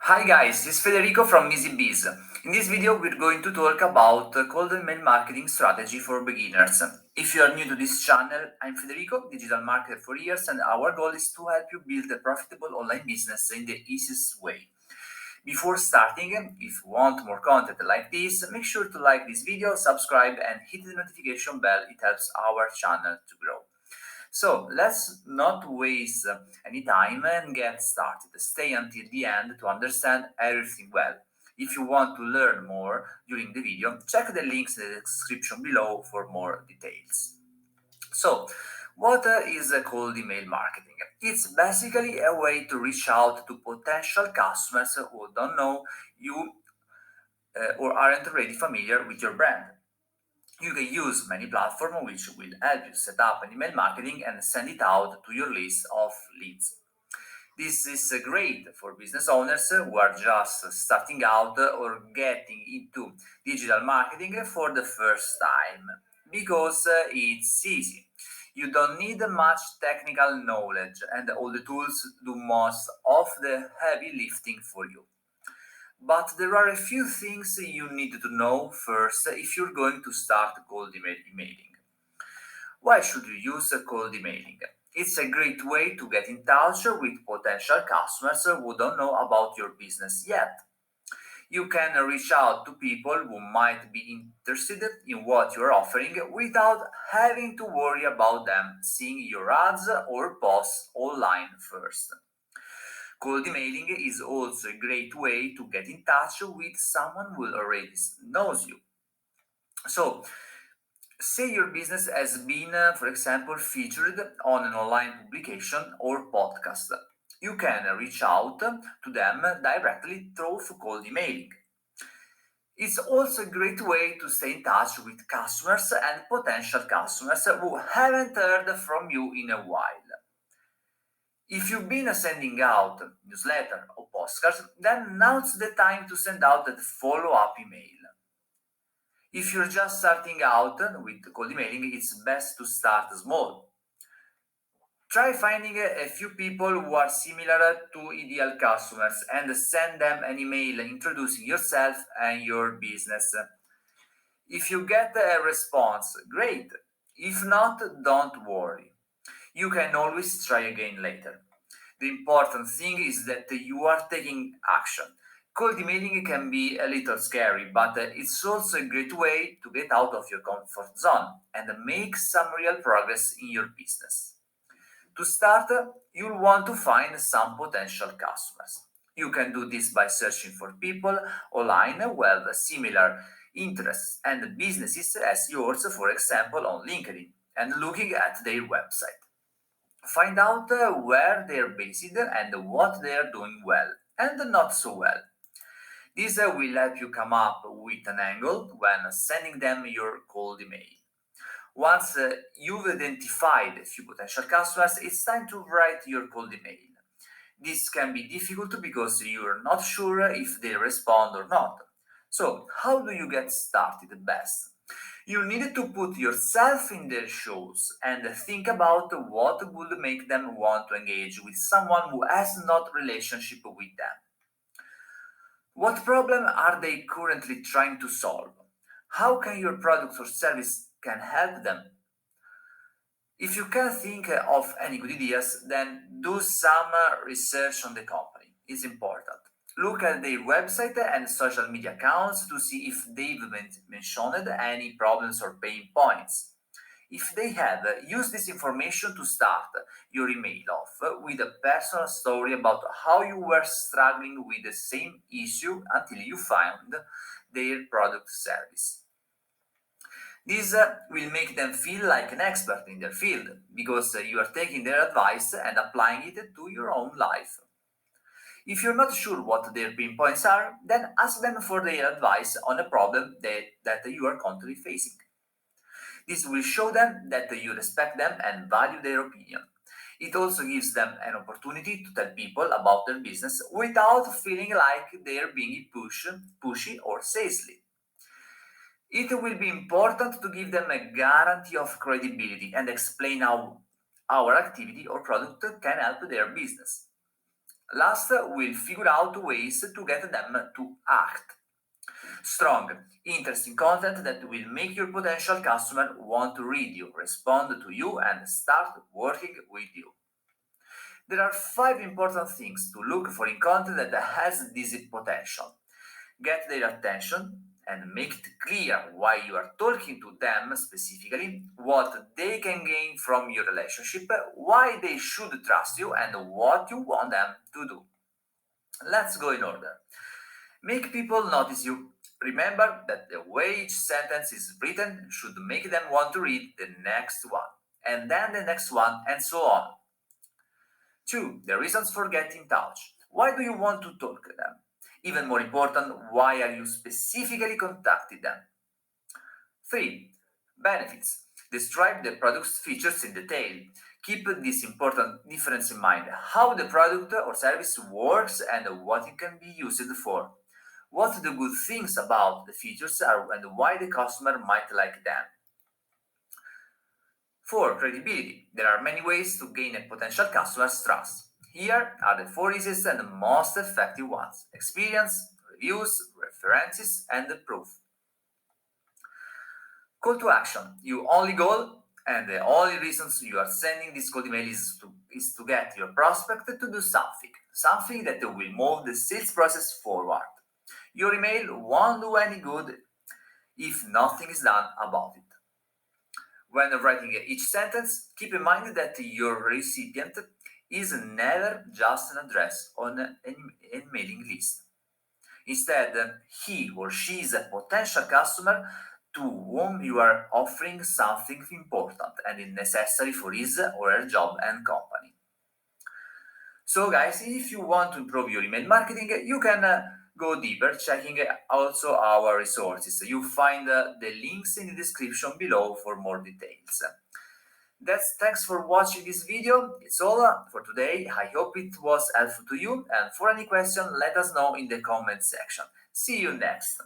Hi guys, this is Federico from EasyBiz. In this video, we're going to talk about cold email marketing strategy for beginners. If you are new to this channel, I'm Federico, digital marketer for years, and our goal is to help you build a profitable online business in the easiest way. Before starting, if you want more content like this, make sure to like this video, subscribe, and hit the notification bell. It helps our channel to grow. So let's not waste any time and get started. Stay until the end to understand everything well. If you want to learn more during the video, check the links in the description below for more details. So, what is cold email marketing? It's basically a way to reach out to potential customers who don't know you or aren't already familiar with your brand. You can use many platforms which will help you set up an email marketing and send it out to your list of leads. This is great for business owners who are just starting out or getting into digital marketing for the first time because it's easy. You don't need much technical knowledge, and all the tools do most of the heavy lifting for you. But there are a few things you need to know first if you're going to start cold emailing. Why should you use cold emailing? It's a great way to get in touch with potential customers who don't know about your business yet. You can reach out to people who might be interested in what you're offering without having to worry about them seeing your ads or posts online first. Cold emailing is also a great way to get in touch with someone who already knows you. So, say your business has been, for example, featured on an online publication or podcast. You can reach out to them directly through cold emailing. It's also a great way to stay in touch with customers and potential customers who haven't heard from you in a while. If you've been sending out newsletter or postcards, then now's the time to send out the follow-up email. If you're just starting out with cold emailing, it's best to start small. Try finding a few people who are similar to ideal customers and send them an email introducing yourself and your business. If you get a response, great. If not, don't worry. You can always try again later. The important thing is that you are taking action. Cold emailing can be a little scary, but it's also a great way to get out of your comfort zone and make some real progress in your business. To start, you'll want to find some potential customers. You can do this by searching for people online who have similar interests and businesses as yours, for example, on LinkedIn, and looking at their website. Find out where they're based and what they're doing well and not so well. This will help you come up with an angle when sending them your cold email. Once you've identified a few potential customers, it's time to write your cold email. This can be difficult because you're not sure if they respond or not. So, how do you get started best? You need to put yourself in their shoes and think about what would make them want to engage with someone who has not relationship with them. What problem are they currently trying to solve? How can your product or service can help them? If you can think of any good ideas, then do some research on the company. It's important. Look at their website and social media accounts to see if they've mentioned any problems or pain points. If they have, use this information to start your email off with a personal story about how you were struggling with the same issue until you found their product service. This will make them feel like an expert in their field because you are taking their advice and applying it to your own life. If you're not sure what their pain points are, then ask them for their advice on a problem that you are currently facing. This will show them that you respect them and value their opinion. It also gives them an opportunity to tell people about their business without feeling like they're being pushy or salesy. It will be important to give them a guarantee of credibility and explain how our activity or product can help their business. Last, we'll figure out ways to get them to act. Strong, interesting content that will make your potential customer want to read you, respond to you, and start working with you. There are 5 important things to look for in content that has this potential. Get their attention and make it clear why you are talking to them specifically, what they can gain from your relationship, why they should trust you, and what you want them to do. Let's go in order. Make people notice you. Remember that the way each sentence is written should make them want to read the next one, and then the next one, and so on. 2. The reasons for getting in touch. Why do you want to talk to them? Even more important, why are you specifically contacting them? 3. Benefits. Describe the product's features in detail. Keep this important difference in mind: how the product or service works and what it can be used for. What the good things about the features are and why the customer might like them. 4. Credibility. There are many ways to gain a potential customer's trust. Here are the 4 easiest and most effective ones: experience, reviews, references, and proof. Call to action. Your only goal and the only reasons you are sending this cold email is to get your prospect to do something that will move the sales process forward. Your email won't do any good if nothing is done about it. When writing each sentence, keep in mind that your recipient is never just an address on an mailing list. Instead, he or she is a potential customer to whom you are offering something important and necessary for his or her job and company. So guys, if you want to improve your email marketing, you can go deeper checking also our resources. You find the links in the description below for more details. Thanks for watching this video. It's all for today. I hope it was helpful to you, and for any question, let us know in the comment section. See you next.